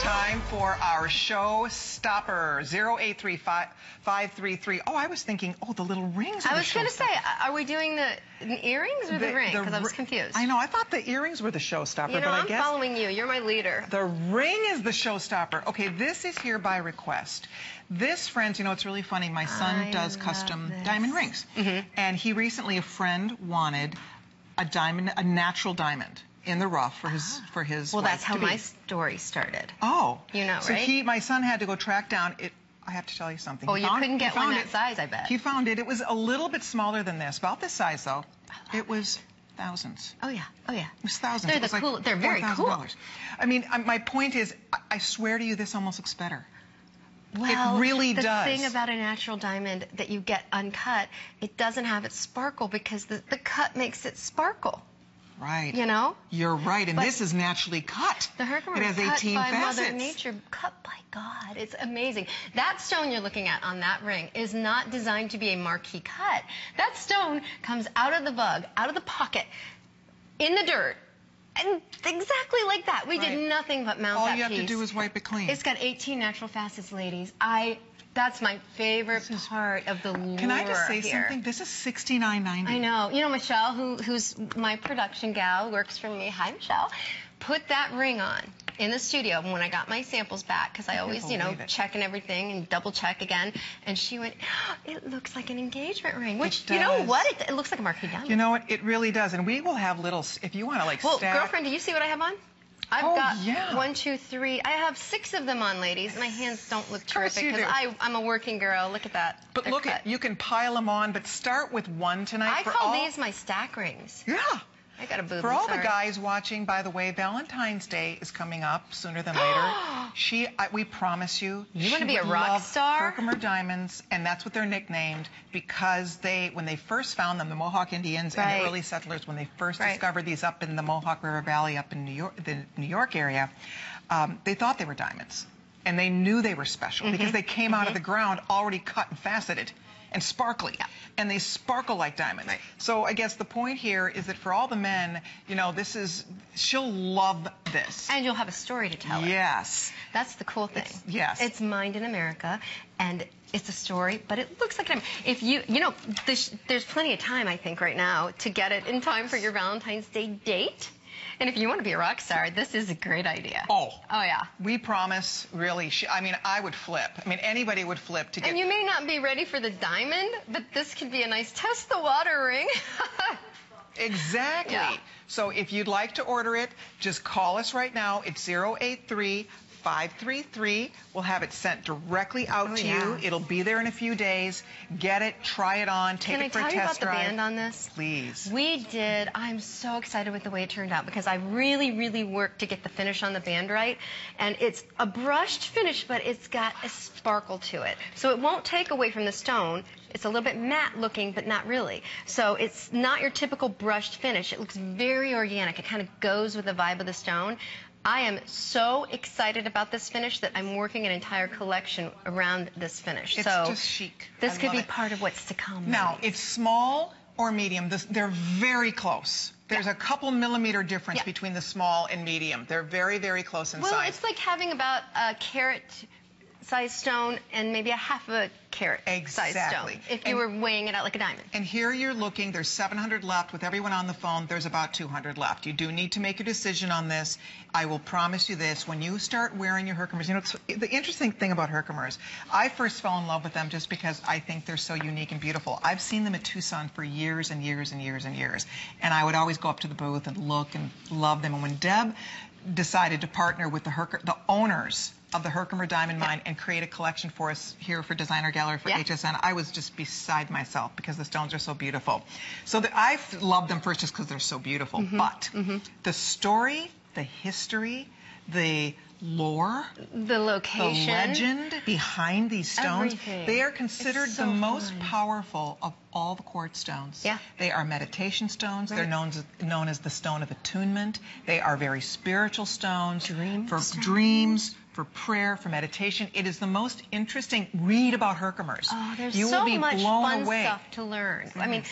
time for our show stopper. 083533. Oh, I was thinking, the little rings. I was going to say, are we doing the earrings or the ring? Because I was confused. I know. I thought the earrings were the showstopper. You know, but I'm following you. You're my leader. The ring is the showstopper. Okay, this is here by request. This, friends, you know, it's really funny. My son does custom diamond rings. And he recently, a friend wanted a diamond, a natural diamond in the rough for his well, that's how my story started. Oh. You know, so right? my son had to go track down it. I have to tell you something. Oh, you couldn't get one that size, I bet. He found it. It was a little bit smaller than this, about this size, though. It was thousands. Oh, yeah. Oh, yeah. It was thousands. They're cool. They're very cool. I mean, my point is, I swear to you, this almost looks better. Well, it really does. The thing about a natural diamond that you get uncut, it doesn't have its sparkle because the cut makes it sparkle. Right. You know? You're right, and this is naturally cut. The Herkimer is cut 18 by facets. Mother Nature, cut by God. It's amazing. That stone you're looking at on that ring is not designed to be a marquee cut. That stone comes out of the bug, out of the pocket, in the dirt, and exactly like that. We did nothing but mount that piece. All you have to do is wipe it clean. It's got 18 natural facets, ladies. That's my favorite part of the lure. Can I just say something? This is $69.90. I know. You know, Michelle, who's my production gal, works for me. Hi, Michelle. Put that ring on in the studio when I got my samples back, because I always, you know, check and everything and double check again. And she went, oh, it looks like an engagement ring, which, you know what? It looks like a marquee diamond. You know what? It really does. And we will have little, if you want to, like, stack. Well, girlfriend, do you see what I have on? I've got 1, 2, 3. I have 6 of them on, ladies. My hands don't look terrific because I'm a working girl. Look at that. But look, you can pile them on, but start with one tonight. I call these my stack rings. Yeah. I got a boob. For all the guys watching, by the way, Valentine's Day is coming up sooner than later. We promise you, you want to be a rock star? Herkimer diamonds, and that's what they're nicknamed because when they first found them, the Mohawk Indians and the early settlers, when they first discovered these up in the Mohawk River Valley, up in the New York area, they thought they were diamonds, and they knew they were special because they came out of the ground already cut and faceted and sparkly, and they sparkle like diamonds. So I guess the point here is that for all the men, you know, she'll love this. And you'll have a story to tell her. Yes. That's the cool thing. It's mined in America, and it's a story, but it looks like a diamond. If you know, there's plenty of time, I think, right now to get it in time for your Valentine's Day date. And if you want to be a rock star, this is a great idea. Oh, yeah. We promise, really. I mean, I would flip. I mean, anybody would flip to get... And you may not be ready for the diamond, but this could be a nice test the water ring. Exactly. Yeah. So if you'd like to order it, just call us right now. It's 083-533. We'll have it sent directly out to you. It'll be there in a few days. Get it, try it on, take it for a test drive. Can I tell you about the band on this? Please. I'm so excited with the way it turned out because I really, really worked to get the finish on the band right. And it's a brushed finish, but it's got a sparkle to it. So it won't take away from the stone. It's a little bit matte looking, but not really. So it's not your typical brushed finish. It looks very organic. It kind of goes with the vibe of the stone. I am so excited about this finish that I'm working an entire collection around this finish. It's just chic. This could be part of what's to come. Now, it's small or medium. They're very close. There's a couple millimeter difference between the small and medium. They're very, very close in size. Well, it's like having about a carat-sized stone and maybe a half of a carat-sized stone, if you were weighing it out like a diamond. And here you're looking, there's 700 left. With everyone on the phone, there's about 200 left. You do need to make a decision on this. I will promise you this, when you start wearing your Herkimers, you know, the interesting thing about Herkimers, I first fell in love with them just because I think they're so unique and beautiful. I've seen them at Tucson for years and years and years and years. And I would always go up to the booth and look and love them. And when Deb decided to partner with the owners of the Herkimer Diamond Mine and create a collection for us here for Designer Gallery for HSN, I was just beside myself because the stones are so beautiful. So I loved them first just because they're so beautiful. But the story, the history, the lore, the location, the legend behind these stones, they are considered the most powerful of all the quartz stones. They are meditation stones. They're known as the stone of attunement. They are very spiritual stones for dreams, for prayer, for meditation. It is the most interesting. Read about Herkimers. Oh, there's you so will be much blown fun away. Stuff to learn. I mean,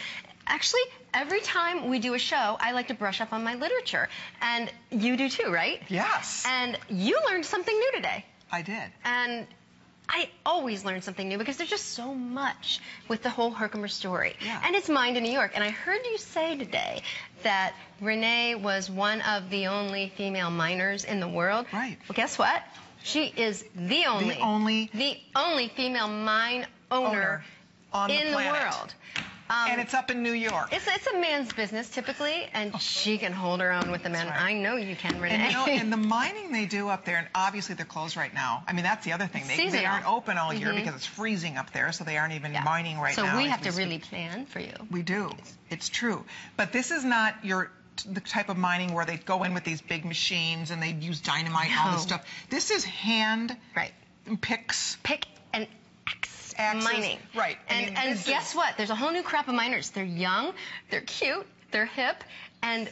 actually, every time we do a show, I like to brush up on my literature. And you do too, right? Yes. And you learned something new today. I did. And I always learn something new because there's just so much with the whole Herkimer story. Yeah. And it's mined in New York. And I heard you say today that Renee was one of the only female miners in the world. Right. Well, guess what? She is the only female mine owner on in the the world. And it's up in New York. It's a man's business typically, and she can hold her own with the men. Right. I know you can, Renee. And, and the mining they do up there, and obviously they're closed right now. I mean, that's the other thing. They aren't open all year because it's freezing up there, so they aren't even mining right now. So we have to really plan for you. We do. It's true. But this is not the type of mining where they go in with these big machines and they use dynamite and all this stuff. This is hand picks. Pick and axe mining. Right. And guess what? There's a whole new crop of miners. They're young, they're cute, they're hip, and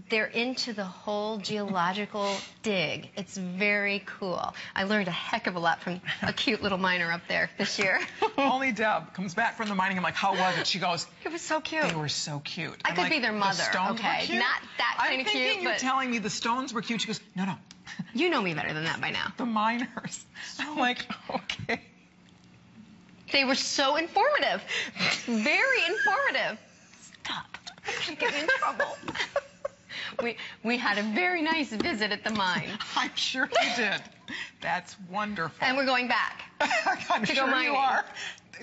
they're into the whole geological dig. It's very cool. I learned a heck of a lot from a cute little miner up there this year. Only Deb comes back from the mining. I'm like, how was it? She goes, it was so cute. They were so cute. I could be their mother. The stones were cute? Not that kind of cute. I'm thinking you're telling me the stones were cute. She goes, no. You know me better than that by now. The miners. I'm like, okay. They were so informative. Very informative. Stop. I'm getting in trouble. We had a very nice visit at the mine. I'm sure you did. That's wonderful. And we're going back. I'm sure you are.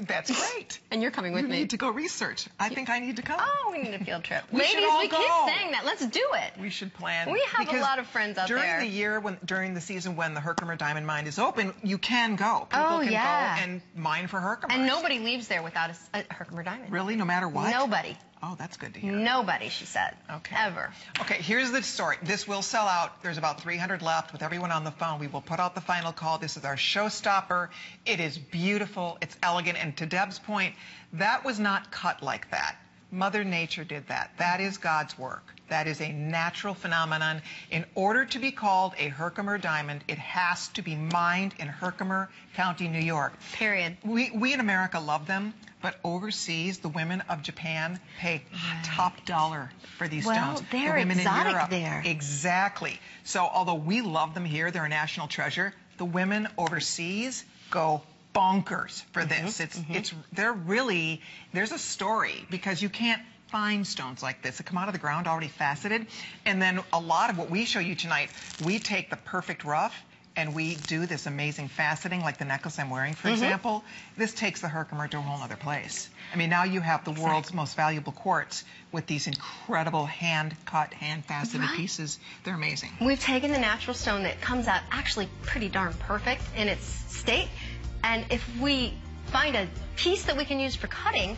That's great. And you're coming with me. You need to go research. I think I need to come. Oh, we need a field trip. Ladies, we keep saying that. Let's do it. We should plan. We have a lot of friends out during there. The year, during the season when the Herkimer Diamond Mine is open, you can go. People can go and mine for Herkimer. And nobody leaves there without a Herkimer Diamond. Really? No matter what? Nobody. Oh, that's good to hear. Nobody, she said. Okay. Ever. Okay, here's the story. This will sell out. There's about 300 left. With everyone on the phone, we will put out the final call. This is our showstopper. It is beautiful. It's elegant. And to Deb's point, that was not cut like that. Mother Nature did that. That is God's work. That is a natural phenomenon. In order to be called a Herkimer diamond, it has to be mined in Herkimer County, New York. Period. We in America love them, but overseas, the women of Japan pay top dollar for these stones. Well, they're the women exotic in Europe, there. Exactly. So although we love them here, they're a national treasure, the women overseas go bonkers for this. There's a story because you can't find stones like this that come out of the ground already faceted. And then a lot of what we show you tonight, we take the perfect rough and we do this amazing faceting, like the necklace I'm wearing, for example. This takes the Herkimer to a whole other place. I mean, now you have the world's most valuable quartz with these incredible hand-cut, hand-faceted pieces. They're amazing. We've taken the natural stone that comes out actually pretty darn perfect in its state, and if we find a piece that we can use for cutting,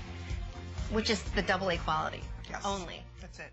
which is the AA quality only. That's it.